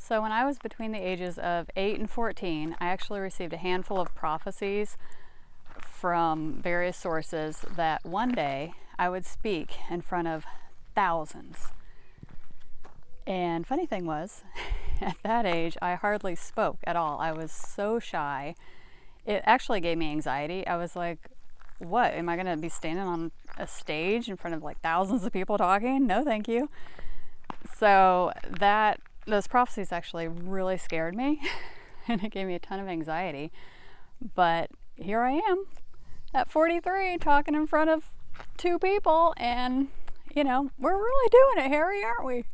So when I was between the ages of 8 and 14, I actually received a handful of prophecies from various sources that one day I would speak in front of thousands. And funny thing was, at that age, I hardly spoke at all. I was so shy. It actually gave me anxiety. I was like, what? Am I going to be standing on a stage in front of like thousands of people talking? No, thank you. So those prophecies actually really scared me and it gave me a ton of anxiety. But here I am at 43 talking in front of 2 people, and we're really doing it, Harry, aren't we?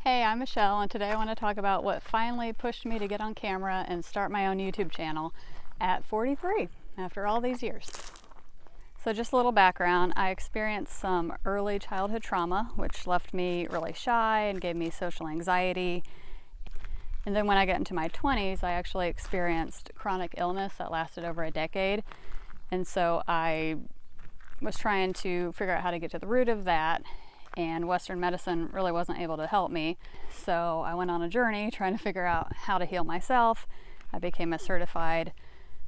Hey, I'm Michelle, and today I want to talk about what finally pushed me to get on camera and start my own YouTube channel at 43 after all these years. So just a little background, I experienced some early childhood trauma, which left me really shy and gave me social anxiety. And then when I got into my 20s, I actually experienced chronic illness that lasted over a decade. And so I was trying to figure out how to get to the root of that, and Western medicine really wasn't able to help me. So I went on a journey trying to figure out how to heal myself. I became a certified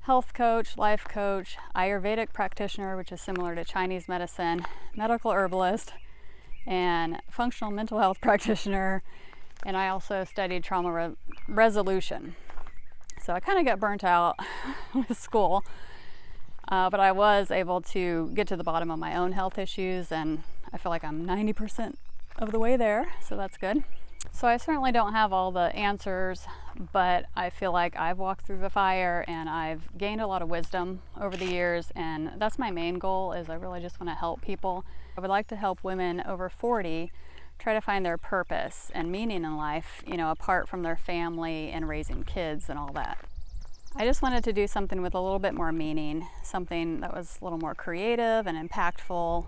health coach, life coach, Ayurvedic practitioner, which is similar to Chinese medicine, medical herbalist, and functional mental health practitioner. And I also studied trauma resolution. So I kind of got burnt out with school, but I was able to get to the bottom of my own health issues, and I feel like I'm 90% of the way there, so that's good. So I certainly don't have all the answers, but I feel like I've walked through the fire and I've gained a lot of wisdom over the years, and that's my main goal. Is I really just want to help people. I would like to help women over 40 try to find their purpose and meaning in life, apart from their family and raising kids and all that. I just wanted to do something with a little bit more meaning, something that was a little more creative and impactful,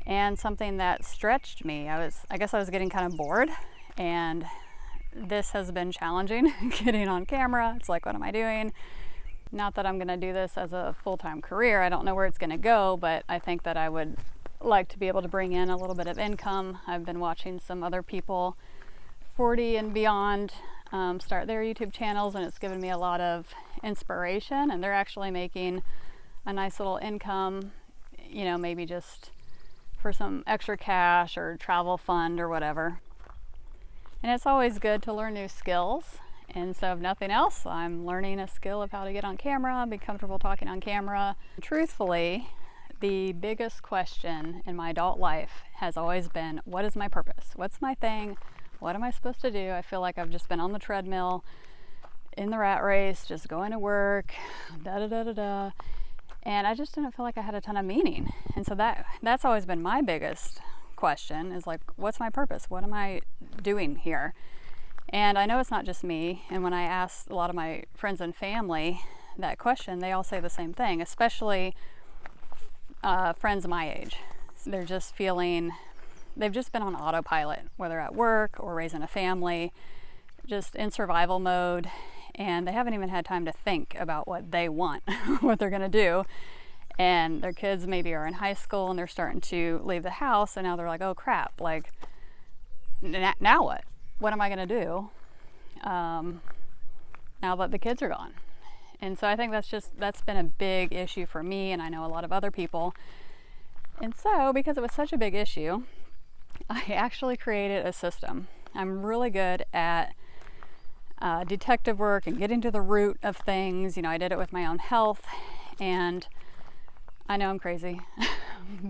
and something that stretched me. I guess I was getting kind of bored, and this has been challenging getting on camera. It's like, what am I doing? Not that I'm going to do this as a full-time career. I don't know where it's going to go, but I think that I would like to be able to bring in a little bit of income. I've been watching some other people 40 and beyond start their YouTube channels, and it's given me a lot of inspiration, and they're actually making a nice little income, maybe just for some extra cash or travel fund or whatever. And it's always good to learn new skills. And so if nothing else, I'm learning a skill of how to get on camera, be comfortable talking on camera. Truthfully, the biggest question in my adult life has always been, what is my purpose? What's my thing? What am I supposed to do? I feel like I've just been on the treadmill, in the rat race, just going to work, da-da-da-da-da. And I just didn't feel like I had a ton of meaning. And so that's always been my biggest question, is like, what's my purpose? What am I doing here? And I know it's not just me. And when I ask a lot of my friends and family that question, they all say the same thing, especially friends my age. They're just they've just been on autopilot, whether at work or raising a family, just in survival mode. And they haven't even had time to think about what they want, what they're going to do. And their kids maybe are in high school and they're starting to leave the house, and now they're like, oh crap, like, now what? What am I going to do now that the kids are gone? And so I think that's been a big issue for me, and I know a lot of other people. And so because it was such a big issue, I actually created a system. I'm really good at detective work and getting to the root of things. I did it with my own health, and I know I'm crazy,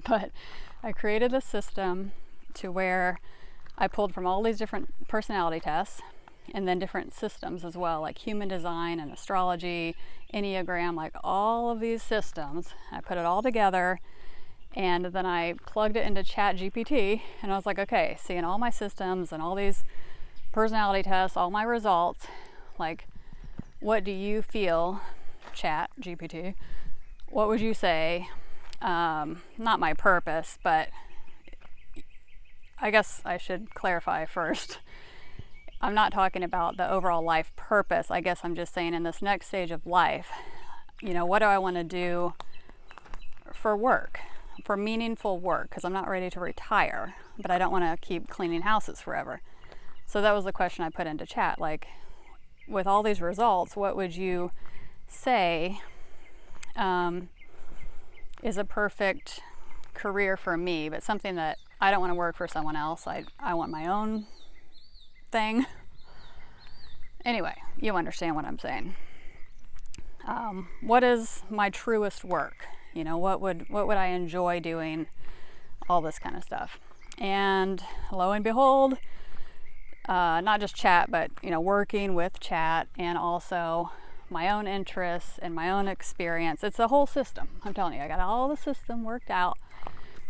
but I created a system to where I pulled from all these different personality tests, and then different systems as well, like human design and astrology, Enneagram, like all of these systems. I put it all together, and then I plugged it into ChatGPT, and I was like, okay, seeing all my systems and all these personality tests, all my results, like, what do you feel, ChatGPT? What would you say? Not my purpose, but I guess I should clarify first. I'm not talking about the overall life purpose. I guess I'm just saying, in this next stage of life, what do I want to do for work, for meaningful work? Because I'm not ready to retire, but I don't want to keep cleaning houses forever. So that was the question I put into chat. Like, with all these results, what would you say is a perfect career for me, but something that I don't want to work for someone else. I want my own thing. Anyway, you understand what I'm saying. What is my truest work? You know, what would I enjoy doing? All this kind of stuff. And lo and behold, not just chat, but working with chat and also my own interests and my own experience. It's a whole system. I'm telling you, I got all the system worked out.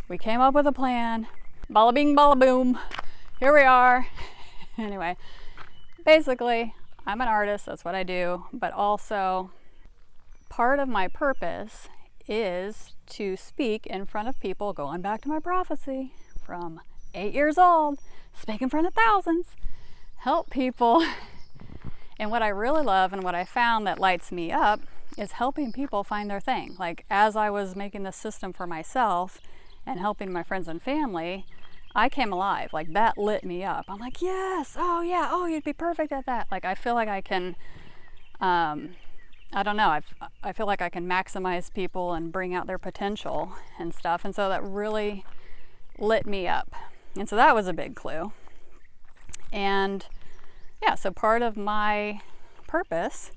We came up with a plan. Balla bing, balla boom. Here we are. Anyway, basically, I'm an artist. That's what I do. But also, part of my purpose is to speak in front of people, going back to my prophecy from 8 years old, speak in front of thousands, help people. And what I really love and what I found that lights me up is helping people find their thing. Like, as I was making this system for myself and helping my friends and family, I came alive. Like, that lit me up. I'm like, yes, oh yeah, oh, you'd be perfect at that. Like, I feel like I can, I don't know, I feel like I can maximize people and bring out their potential and stuff. And so that really lit me up. And so that was a big clue. And yeah, so part of my purpose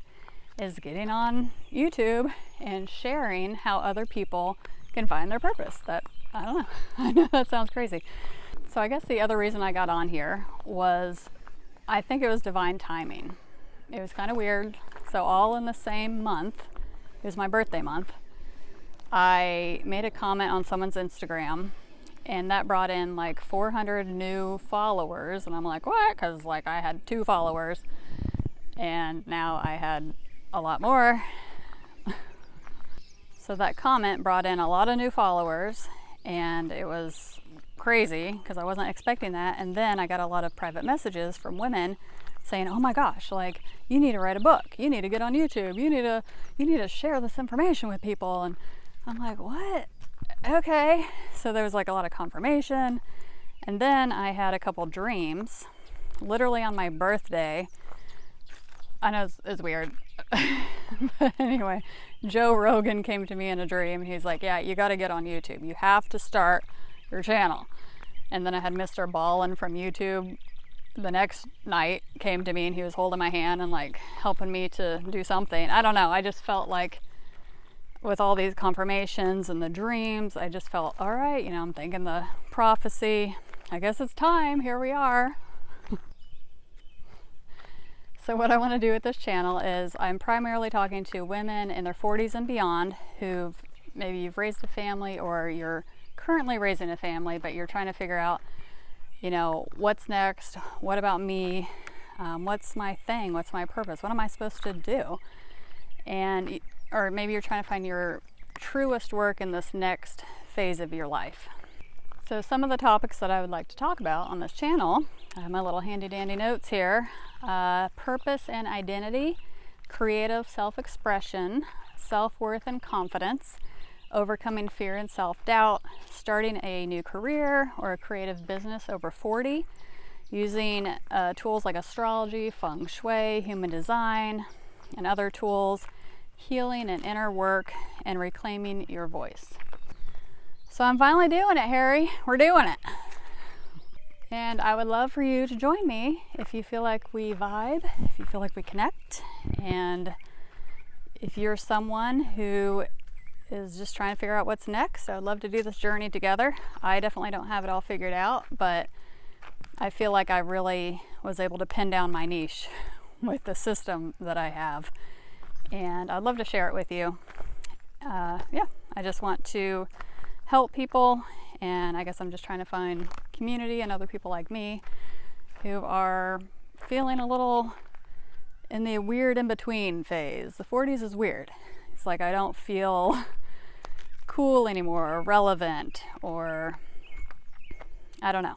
is getting on YouTube and sharing how other people can find their purpose. That, I don't know, I know that sounds crazy. So I guess the other reason I got on here was, I think it was divine timing. It was kind of weird. So all in the same month, it was my birthday month, I made a comment on someone's Instagram, and that brought in like 400 new followers. And I'm like, what? Because like I had 2 followers and now I had a lot more. So that comment brought in a lot of new followers, and it was crazy because I wasn't expecting that. And then I got a lot of private messages from women saying, oh my gosh, like, you need to write a book, you need to get on YouTube, you need to share this information with people. And I'm like, what? Okay. So there was like a lot of confirmation. And then I had a couple dreams literally on my birthday. I know it's weird. But anyway, Joe Rogan came to me in a dream. He's like, yeah, you got to get on YouTube. You have to start your channel. And then I had Mr. Ballin from YouTube the next night came to me, and he was holding my hand and like helping me to do something. I don't know. I just felt like with all these confirmations and the dreams, I just felt, all right, I'm thinking the prophecy, I guess it's time, here we are. So what I want to do with this channel is I'm primarily talking to women in their 40s and beyond maybe you've raised a family, or you're currently raising a family, but you're trying to figure out, what's next? What about me? What's my thing? What's my purpose? What am I supposed to do? Or maybe you're trying to find your truest work in this next phase of your life. So some of the topics that I would like to talk about on this channel, I have my little handy dandy notes here. Purpose and identity, creative self-expression, self-worth and confidence, overcoming fear and self-doubt, starting a new career or a creative business over 40, using tools like astrology, feng shui, human design, and other tools, healing and inner work, and reclaiming your voice. So I'm finally doing it, Harry. We're doing it. And I would love for you to join me if you feel like we vibe, if you feel like we connect, and if you're someone who is just trying to figure out what's next. I would love to do this journey together. I definitely don't have it all figured out, but I feel like I really was able to pin down my niche with the system that I have. And I'd love to share it with you. I just want to help people, and I guess I'm just trying to find community and other people like me who are feeling a little in the weird in-between phase. The 40s is weird. It's like I don't feel cool anymore, or relevant, or I don't know.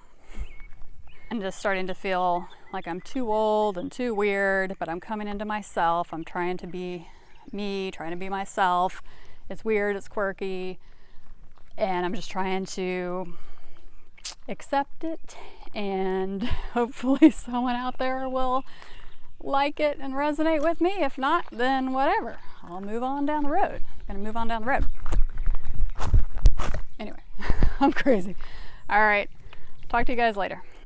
I'm just starting to feel like I'm too old and too weird, but I'm coming into myself. I'm trying to be me, trying to be myself. It's weird, it's quirky, and I'm just trying to accept it and hopefully someone out there will like it and resonate with me. If not, then whatever. I'll move on down the road. I'm gonna move on down the road. Anyway, I'm crazy. All right, talk to you guys later.